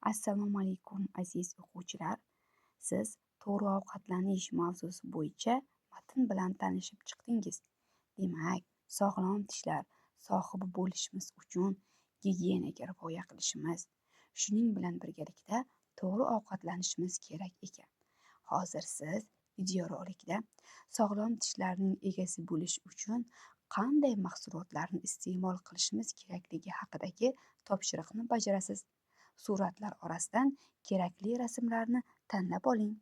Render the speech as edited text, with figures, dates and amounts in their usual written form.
Assalomu alaykum aziz o'quvchilar. Siz to'g'ri ovqatlanish mavzusi bo'yicha matn bilan tanishib chiqdingiz. Demak, sog'lom tishlar sohibi bo'lishimiz uchun gigiyenaga rioya qilishimiz, shuning bilan birgalikda to'g'ri ovqatlanishimiz kerak ekan. Hozir siz videorolikda sog'lom tishlarning egasi bo'lish uchun qanday mahsulotlarni iste'mol qilishimiz kerakligi haqidagi topshiriqni bajarasiz. Suratlar orasidan kerakli rasmlarni tanlab oling.